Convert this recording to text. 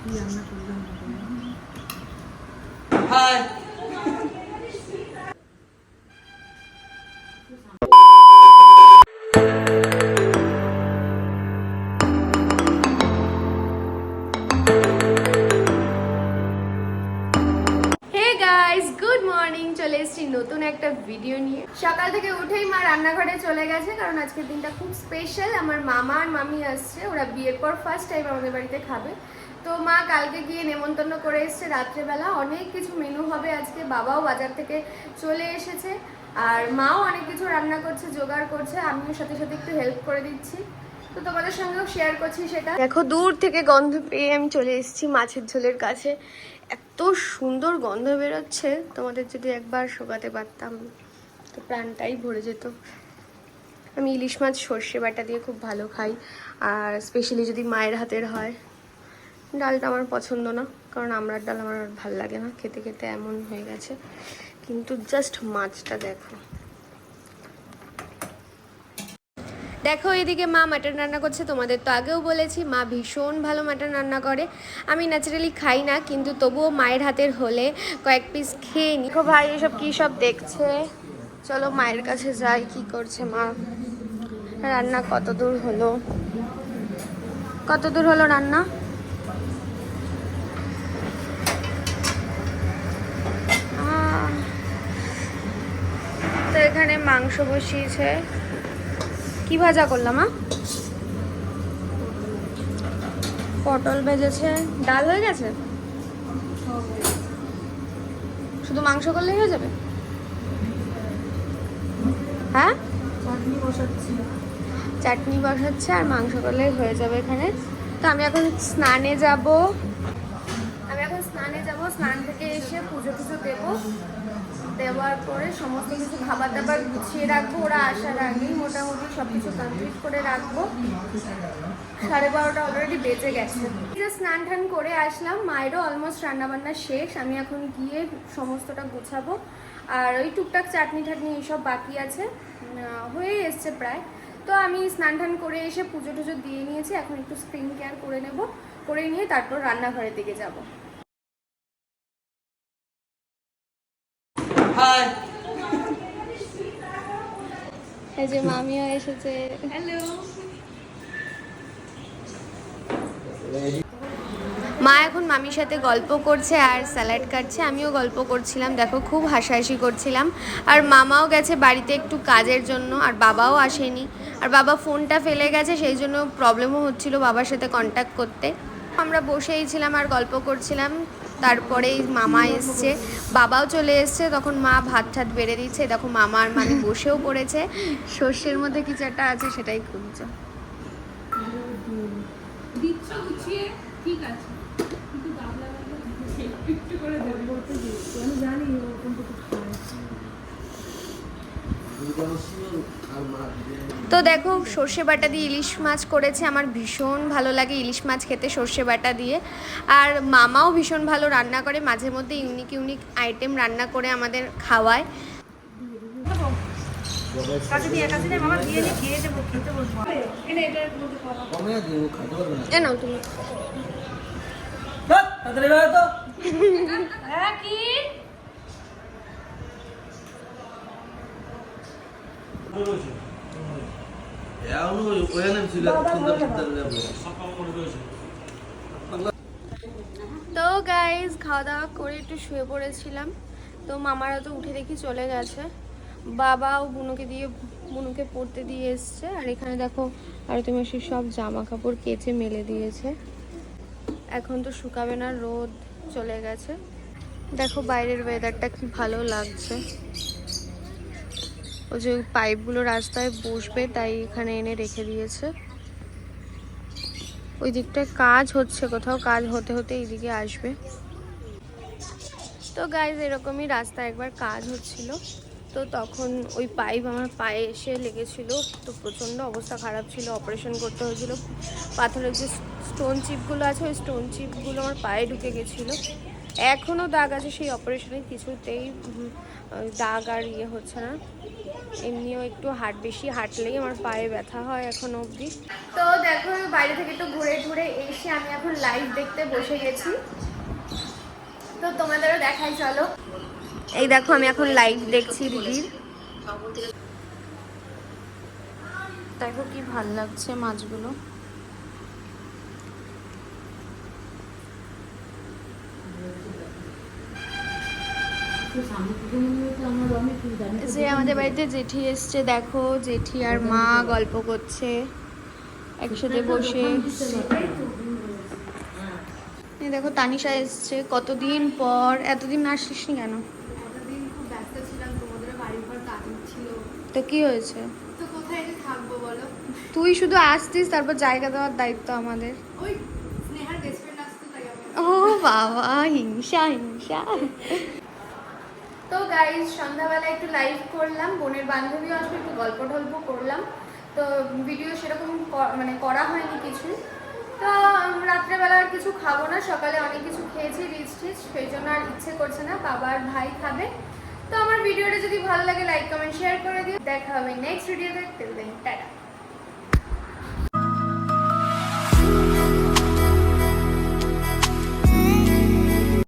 কি রান্না করলাম হাই গুড মর্নিং। চলে এসেছি নতুন একটা ভিডিও নিয়ে। সকাল থেকে উঠেই মা রান্নাঘরে চলে গেছে, কারণ আজকের দিনটা খুব স্পেশাল। আমার মামা আর মামি আসছে, ওরা বিয়ের পর ফার্স্ট টাইম আমাদের বাড়িতে খাবে। তো মা কালকে গিয়ে নেমন্তন্ন করে এসছে রাত্রেবেলা। অনেক কিছু মেনু হবে আজকে। বাবাও বাজার থেকে চলে এসেছে, আর মাও অনেক কিছু রান্না করছে, জোগাড় করছে। আমিও সাথে সাথে একটু হেল্প করে দিচ্ছি, তো তোমাদের সঙ্গেও শেয়ার করছি সেটা। দেখো দূর থেকে গন্ধ পেয়ে আমি চলে এসেছি মাছের ঝোলের কাছে। এত সুন্দর গন্ধ বেরোচ্ছে, তোমাদের যদি একবার শোকাতে পারতাম তো প্রাণটাই ভরে যেত। আমি ইলিশ মাছ সর্ষে বাটা দিয়ে খুব ভালো খাই, আর স্পেশালি যদি মায়ের হাতের হয়। ডালটা আমার পছন্দ না, কারণ আমড়ার ডাল আমার ভালো লাগে না, খেতে খেতে এমন হয়ে গেছে। কিন্তু জাস্ট মাছটা দেখো। দেখো এদিকে মা মাটন রান্না করছে। তোমাদের তো আগেও বলেছি মা ভীষণ ভালো মাটন রান্না করে। আমি ন্যাচারালি খাই না, কিন্তু তবুও মায়ের হাতের হলে কয়েক পিস খেয়ে নি। দেখো ভাই এসব কী সব দেখছে, চলো মায়ের কাছে যাই। কি করছে মা? রান্না কত দূর হলো রান্না? তো এখানে মাংস বসিয়েছে। কি ভাজা করলাম মা? পটল ভেজেছে। ডাল হয়ে গেছে? শুধু মাংস করলেই হয়ে যাবে? হ্যাঁ, চাটনি বসাচ্ছে আর মাংস করলেই হয়ে যাবে এখানে। তো আমি এখন স্নানে যাব। স্নান থেকে এসে পুজো টুজো দেবো। দেওয়ার পরে সমস্ত কিছু খাবার দাবার গুছিয়ে রাখবো। ওরা আসার আগেই মোটামুটি সব কিছু কমপ্লিট করে রাখবো। 12:30 অলরেডি বেজে গেছে। স্নান টান করে আসলাম, মায়েরও অলমোস্ট রান্নাবান্না শেষ। আমি এখন গিয়ে সমস্তটা গুছাবো, আর ওই টুকটাক চাটনি টাটনি এইসব বাকি আছে, হয়ে এসছে প্রায়। তো আমি স্নান টান করে এসে পুজো টুজো দিয়ে নিয়েছি। এখন একটু স্কিন কেয়ার করে নেব, করে নিয়ে তারপর রান্নাঘরের দিকে যাব। হাই এই যে মামিও এসেছে। হ্যালো। মা এখন মামির সাথে গল্প করছে আর স্যালাড কাটছে। আমিও গল্প করছিলাম, দেখো খুব হাসাহাসি করছিলাম। আর মামাও গেছে বাড়িতে একটু কাজের জন্য, আর বাবাও আসেনি। আর বাবা ফোনটা ফেলে গেছে, সেই জন্য প্রবলেমও হচ্ছিল বাবার সাথে কন্ট্যাক্ট করতে। আমরা বসেই ছিলাম আর গল্প করছিলাম। তারপরেই মামা এসছে, বাবাও চলে এসছে। তখন মা ভাত ঠাত বেড়ে দিচ্ছে। দেখো মামা আর মামি বসেও পড়েছে, সর্ষের মধ্যে কিছু একটা আছে সেটাই খুঁজছে। ঠিক আছে, তো দেখো সর্ষে বাটা দিয়ে ইলিশ মাছ করেছে। আমার ভীষণ ভালো লাগে ইলিশ মাছ খেতে সর্ষে বাটা দিয়ে। আর মামাও ভীষণ ভালো রান্না করে, মাঝে মধ্যে ইউনিক ইউনিক আইটেম রান্না করে আমাদের খাওয়ায়। তো গাইজ খাওয়া দাওয়া করে একটু শুয়ে পড়েছিলাম। তো মামারা তো উঠে দেখি চলে গেছে। বাবাও বুনুকে পড়তে দিয়ে এসছে। আর এখানে দেখো আরতি মাসির সব জামা কাপড় কেচে মেলে দিয়েছে। এখন তো শুকাবে না, রোদ চলে গেছে। দেখো বাইরের ওয়েদারটা কি ভালো লাগছে। ওই যে পাইপগুলো রাস্তায় বসবে, তাই এখানে এনে রেখে দিয়েছে। ওই দিকটায় কাজ হচ্ছে, কোথাও কাজ হতে হতে এইদিকে আসবে। তো গাইজ এরকমই রাস্তায় একবার কাজ হচ্ছিল, তো তখন ওই পাইপ আমার পায়ে এসে লেগেছিল। তো প্রচণ্ড অবস্থা খারাপ ছিল, অপারেশন করতে হয়েছিল। পাথরের যে স্টোন চিপগুলো আছে, ওই স্টোন চিপগুলো আমার পায়ে ঢুকে গেছিলো। এখনও দাগ আছে সেই অপারেশনে, কিছুতেই দাগ আর ইয়ে হচ্ছে না। এমনিও একটু বেশি হাঁটলেই আমার পায়ে ব্যথা হয় এখনো অবধি। তো দেখো বাইরে থেকে একটু ঘুরে ঘুরে এসে আমি এখন লাইভ দেখতে বসে গেছি, তো তোমাদেরও দেখাই চলো। এই দেখো আমি এখন লাইভ দেখছি দিদির। দেখো কি ভাল লাগছে মাছগুলো। যে আমাদের বাড়িতে জেঠি এসছে, দেখো জেঠি আর মা গল্প করছে একসাথে বসে। এই দেখো তানিশা এসছে কতদিন পর। এতদিন আসিসনি কেন? এতদিন খুব ব্যস্ত ছিলাম, তোমাদের বাড়ির পর কাজ ছিল। তো কি হয়েছে? তো কোথায় যে থাকবো বলো? তুই শুধু আসতিস, তারপর জায়গা দেওয়ার দায়িত্ব আমাদের। ওই স্নেহার বেস্ট ফ্রেন্ড আসতো তাই আমি। ও বাবা, হিংসা হিংসা। তো গাইজ সন্ধ্যাবেলা একটু লাইভ করলাম, বোনের বান্ধবীও আসবে, একটু গল্প টল্প করলাম। তো ভিডিও সেরকম মানে করা হয়নি কিছু। তো রাত্রেবেলা আর কিছু খাবো না, সকালে অনেক কিছু খেয়েছি রিচ টিচ, সেই জন্য আর ইচ্ছে করছে না। বাবা আর ভাই খাবে। তো আমার ভিডিওটা যদি ভালো লাগে লাইক কমেন্ট শেয়ার করে দিও। দেখা হবে নেক্সট ভিডিওতে, টিল দেন টাটা।